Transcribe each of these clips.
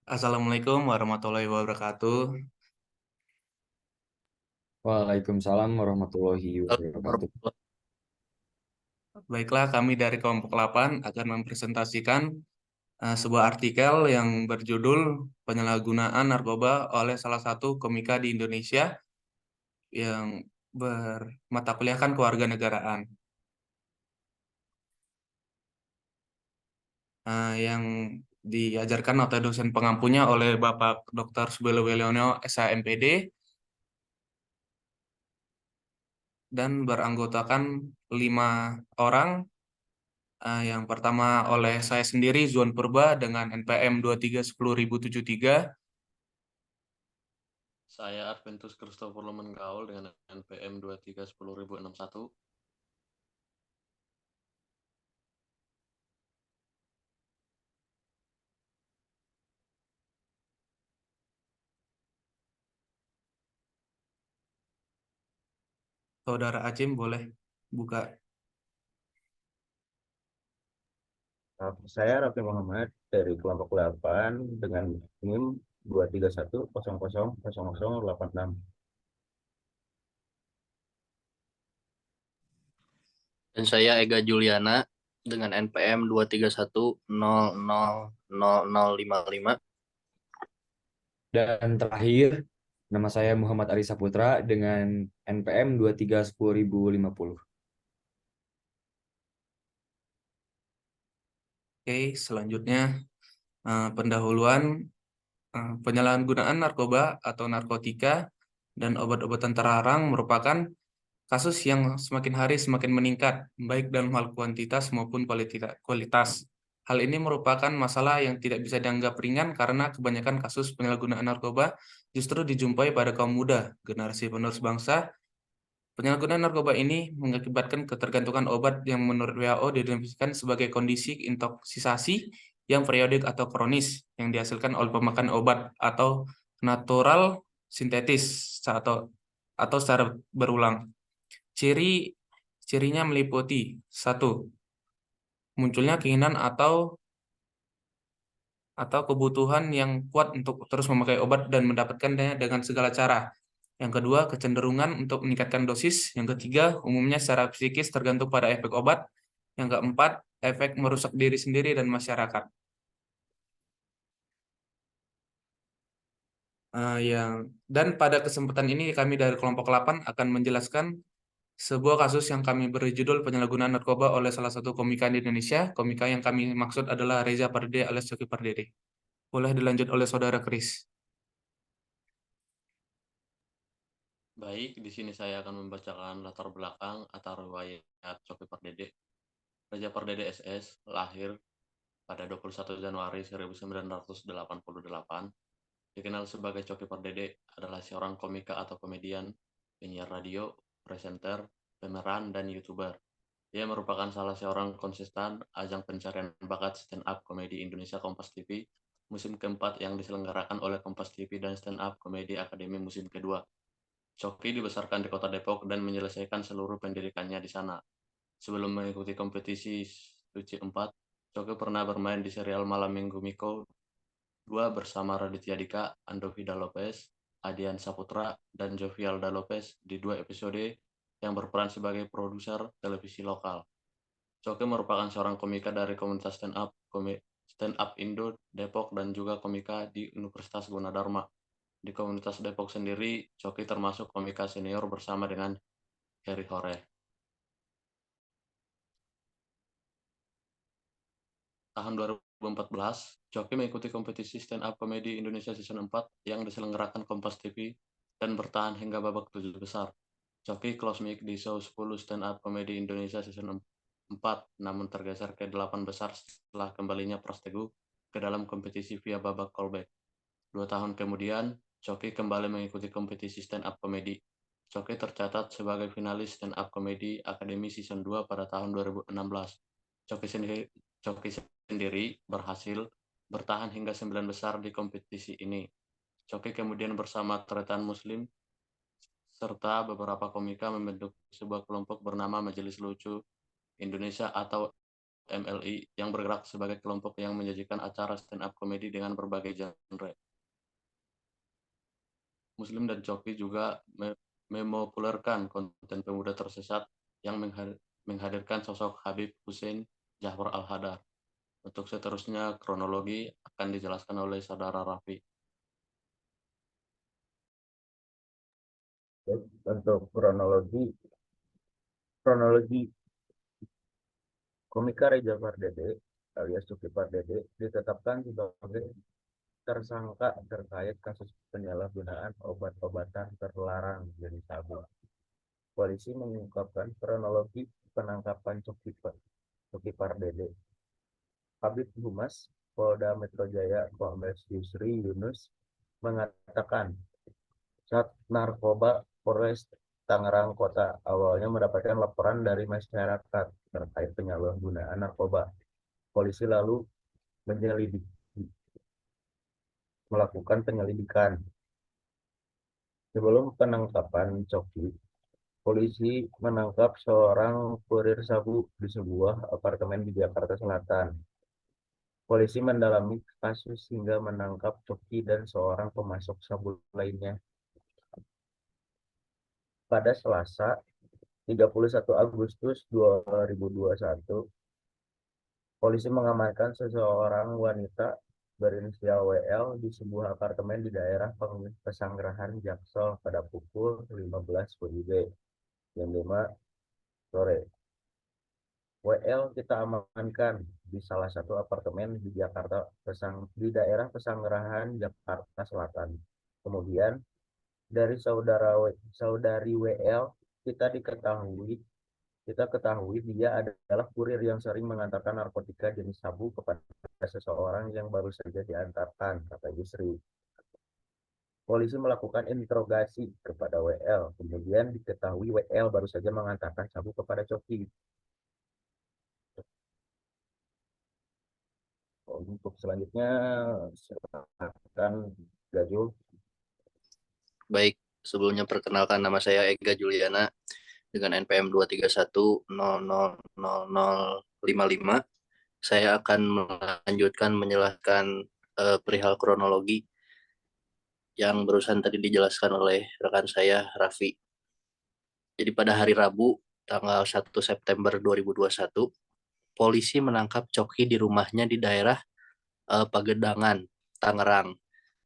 Assalamualaikum warahmatullahi wabarakatuh. Waalaikumsalam warahmatullahi wabarakatuh. Baiklah, kami dari kelompok 8 akan mempresentasikan sebuah artikel yang berjudul Penyalahgunaan Narkoba oleh salah satu komika di Indonesia yang bermata kuliah kan kewarganegaraan. Yang diajarkan atau dosen pengampunya oleh Bapak Dr. Subelo Weliono, SHMPD, dan beranggotakan 5 orang. Yang pertama oleh saya sendiri, Zuan Purba, dengan NPM 2310073. Saya Adventus Christopher Lemengaul dengan NPM 2310061. Saudara Acim boleh buka. Saya Raffi Muhammad dari kelompok 8 dengan NIM 231000086. Dan saya Ega Juliana dengan NPM 231000055. Dan terakhir, nama saya Muhammad Arisa Putra dengan NPM 2310050. Oke, selanjutnya pendahuluan penyalahgunaan narkoba atau narkotika dan obat-obatan terlarang merupakan kasus yang semakin hari semakin meningkat, baik dalam hal kuantitas maupun kualitas. Hal ini merupakan masalah yang tidak bisa dianggap ringan karena kebanyakan kasus penyalahgunaan narkoba justru dijumpai pada kaum muda, generasi penerus bangsa. Penyalahgunaan narkoba ini mengakibatkan ketergantungan obat yang menurut WHO didefinisikan sebagai kondisi intoksisasi yang periodik atau kronis yang dihasilkan oleh pemakan obat atau natural sintetis atau secara berulang. Ciri-cirinya meliputi: satu, munculnya keinginan atau kebutuhan yang kuat untuk terus memakai obat dan mendapatkannya dengan segala cara. Yang kedua, kecenderungan untuk meningkatkan dosis. Yang ketiga, umumnya secara psikis tergantung pada efek obat. Yang keempat, efek merusak diri sendiri dan masyarakat. Dan pada kesempatan ini kami dari kelompok 8 akan menjelaskan sebuah kasus yang kami beri judul penyalahgunaan narkoba oleh salah satu komika di Indonesia. Komika yang kami maksud adalah Reza Pardede alias Coki Pardede. Boleh dilanjut oleh saudara Kris. Baik, di sini saya akan membacakan latar belakang atau riwayat Coki Pardede. Reza Pardede SS lahir pada 21 Januari 1988. Dikenal sebagai Coki Pardede, adalah seorang komika atau komedian, penyiar radio, presenter, pemeran, dan YouTuber. Ia merupakan salah seorang konsisten ajang pencarian bakat stand up komedi Indonesia Kompas TV musim keempat yang diselenggarakan oleh Kompas TV dan Stand Up Komedi Akademi musim kedua. Coki dibesarkan di kota Depok dan menyelesaikan seluruh pendidikannya di sana. Sebelum mengikuti kompetisi Suci 4, Coki pernah bermain di serial Malam Minggu Miko 2 bersama Raditya Dika, Andovida Lopez, Adian Saputra, dan Jovialda Lopez di 2 episode yang berperan sebagai produser televisi lokal. Coki merupakan seorang komika dari komunitas stand up Indo Depok dan juga komika di Universitas Gunadarma. Di komunitas Depok sendiri, Coki termasuk komika senior bersama dengan Heri Hore. Tahun 2014, Coki mengikuti kompetisi stand up komedi Indonesia Season 4 yang diselenggarakan Kompas TV dan bertahan hingga babak 7 besar. Coki close mic di show 10 stand up komedi Indonesia Season 4, namun tergeser ke 8 besar setelah kembalinya Pras Teguh ke dalam kompetisi via babak callback. 2 tahun kemudian, Coki kembali mengikuti kompetisi stand up komedi. Coki tercatat sebagai finalis stand up komedi Akademi Season 2 pada tahun 2016. Coki sendiri berhasil bertahan hingga 9 besar di kompetisi ini. Coki kemudian bersama Tretan Muslim serta beberapa komika membentuk sebuah kelompok bernama Majelis Lucu Indonesia atau MLI yang bergerak sebagai kelompok yang menyajikan acara stand-up komedi dengan berbagai genre. Muslim dan Coki juga memopulerkan konten pemuda tersesat yang menghadirkan sosok Habib Hussein Jafar Al-Hadar. Untuk seterusnya, kronologi akan dijelaskan oleh Saudara Raffi. Untuk kronologi komika Reza Pardede alias Coki Pardede ditetapkan sebagai tersangka terkait kasus penyalahgunaan obat-obatan terlarang jenis sabu. Polisi mengungkapkan kronologi penangkapan Coki Pardede. Kabid Humas Polda Metro Jaya Kombes Yusri Yunus mengatakan Sat Narkoba Polres Tangerang Kota awalnya mendapatkan laporan dari masyarakat terkait penyalahgunaan narkoba. Polisi lalu melakukan penyelidikan. Sebelum penangkapan Coki, polisi menangkap seorang kurir sabu di sebuah apartemen di Jakarta Selatan. Polisi mendalami kasus hingga menangkap Coki dan seorang pemasok sabu lainnya. Pada Selasa, 31 Agustus 2021, polisi mengamankan seseorang wanita berinisial WL di sebuah apartemen di daerah Pesanggerahan Jaksel pada pukul 15 WIB, jam 5 sore. WL kita amankan di salah satu apartemen di daerah Pesanggerahan, Jakarta Selatan. Kemudian dari saudari WL kita ketahui dia adalah kurir yang sering mengantarkan narkotika jenis sabu kepada seseorang yang baru saja diantarkan, kata Yusri. Polisi melakukan interogasi kepada WL, kemudian diketahui WL baru saja mengantarkan sabu kepada Coki. Untuk selanjutnya, silakan Gajul. Baik, sebelumnya perkenalkan nama saya Ega Juliana dengan NPM 231000055. Saya akan melanjutkan menjelaskan perihal kronologi yang barusan tadi dijelaskan oleh rekan saya Raffi. Jadi pada hari Rabu tanggal 1 September 2021, polisi menangkap Coki di rumahnya di daerah Pagedangan, Tangerang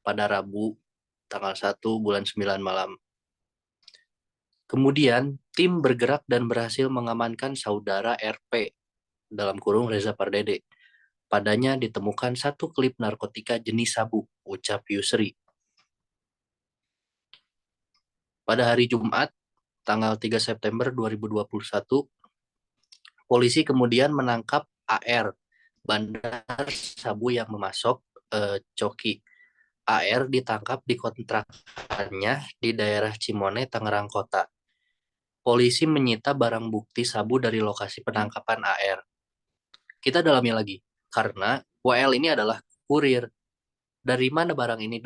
pada Rabu tanggal 1 bulan 9 malam. Kemudian, tim bergerak dan berhasil mengamankan saudara RP, dalam kurung Reza Pardede. Padanya ditemukan satu klip narkotika jenis sabu, ucap Yusri. Pada hari Jumat, tanggal 3 September 2021, polisi kemudian menangkap AR, bandar sabu yang memasok Coki. AR ditangkap di kontrakannya di daerah Cimone, Tangerang Kota. Polisi menyita barang bukti sabu dari lokasi penangkapan AR. Kita dalami lagi, karena WL ini adalah kurir. Dari mana barang ini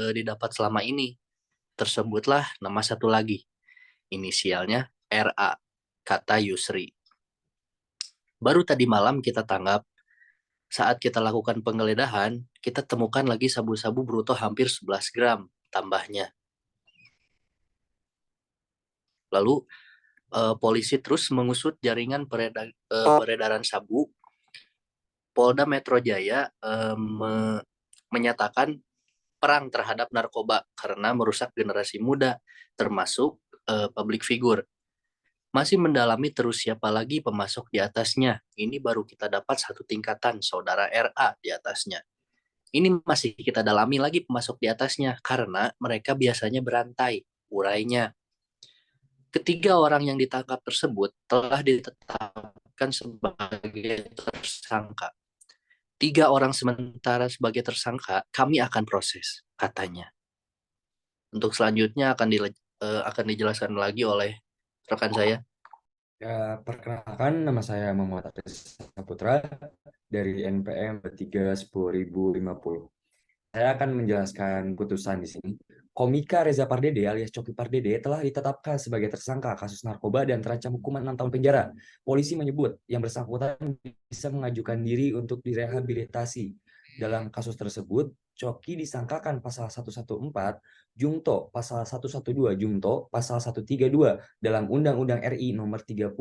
didapat selama ini? Tersebutlah nama satu lagi. Inisialnya RA, kata Yusri. Baru tadi malam kita tangkap. Saat kita lakukan penggeledahan, kita temukan lagi sabu-sabu bruto hampir 11 gram tambahnya. Lalu polisi terus mengusut jaringan peredaran sabu. Polda Metro Jaya menyatakan perang terhadap narkoba karena merusak generasi muda, termasuk public figure. Masih mendalami terus siapa lagi pemasok di atasnya. Ini baru kita dapat satu tingkatan, saudara RA di atasnya. Ini masih kita dalami lagi pemasok di atasnya, karena mereka biasanya berantai, urainya. Ketiga orang yang ditangkap tersebut telah ditetapkan sebagai tersangka. 3 orang sementara sebagai tersangka, kami akan proses, katanya. Untuk selanjutnya akan dijelaskan lagi oleh rekan saya. Ya, perkenalkan nama saya Muhammad Arisa Putra dari NPM 310.050. Saya akan menjelaskan putusan di sini. Komika Reza Pardede alias Coki Pardede telah ditetapkan sebagai tersangka kasus narkoba dan terancam hukuman 6 tahun penjara. Polisi menyebut yang bersangkutan bisa mengajukan diri untuk direhabilitasi. Dalam kasus tersebut, Coki disangkakan pasal 114 Jungto, pasal 112 Jungto, pasal 132 dalam Undang-Undang RI nomor 35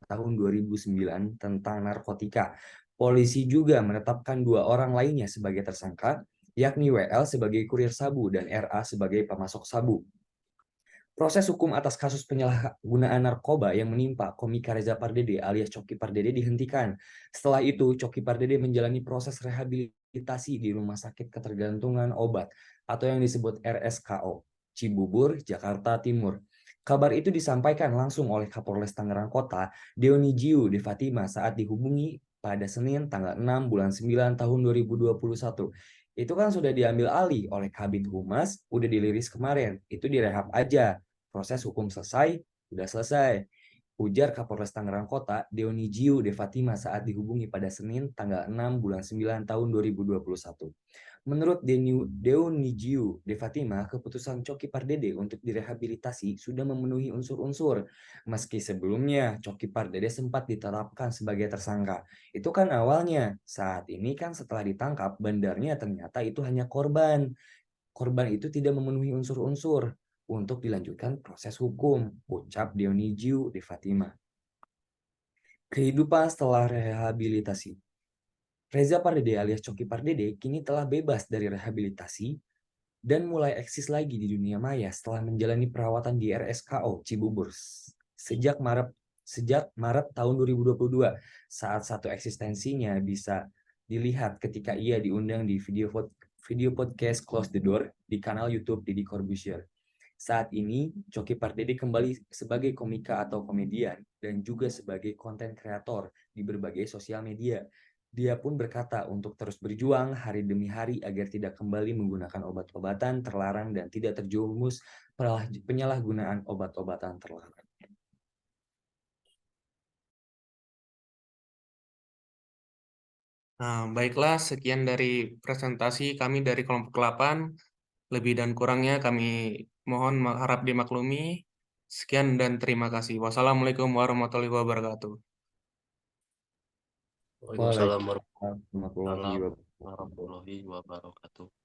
tahun 2009 tentang narkotika. Polisi juga menetapkan 2 orang lainnya sebagai tersangka, yakni WL sebagai kurir sabu dan RA sebagai pemasok sabu. Proses hukum atas kasus penyalahgunaan narkoba yang menimpa Komika Reza Pardede alias Coki Pardede dihentikan. Setelah itu, Coki Pardede menjalani proses rehabilitasi di Rumah Sakit Ketergantungan Obat atau yang disebut RSKO, Cibubur, Jakarta Timur. Kabar itu disampaikan langsung oleh Kapolres Tangerang Kota, Deonigiu De Fatima saat dihubungi pada Senin tanggal 6 bulan 9 tahun 2021. Itu kan sudah diambil alih oleh Kabid Humas, udah diliris kemarin, itu direhab aja. Proses hukum selesai, udah selesai. Ujar Kapolres Tangerang Kota, Deonigiu De Fatima saat dihubungi pada Senin tanggal 6 bulan 9 tahun 2021. Menurut Deonigiu De Fatima, keputusan Coki Pardede untuk direhabilitasi sudah memenuhi unsur-unsur. Meski sebelumnya Coki Pardede sempat ditetapkan sebagai tersangka. Itu kan awalnya. Saat ini kan setelah ditangkap, bandarnya ternyata itu hanya korban. Korban itu tidak memenuhi unsur-unsur untuk dilanjutkan proses hukum, ucap Deonigiu De Fatima. Kehidupan setelah rehabilitasi. Reza Pardede alias Coki Pardede kini telah bebas dari rehabilitasi dan mulai eksis lagi di dunia maya setelah menjalani perawatan di RSKO Cibubur sejak Maret tahun 2022 saat satu eksistensinya bisa dilihat ketika ia diundang di video podcast Close the Door di kanal YouTube Deddy Corbuzier. Saat ini, Coki Pardede kembali sebagai komika atau komedian dan juga sebagai konten kreator di berbagai sosial media. Dia pun berkata untuk terus berjuang hari demi hari agar tidak kembali menggunakan obat-obatan terlarang dan tidak terjerumus penyalahgunaan obat-obatan terlarang. Nah, baiklah, sekian dari presentasi kami dari kelompok 8. Lebih dan kurangnya kami mohon harap dimaklumi. Sekian dan terima kasih. Wassalamualaikum warahmatullahi wabarakatuh. Waalaikumsalam Waalaikumsalam warahmatullahi wabarakatuh. warahmatullahi wabarakatuh.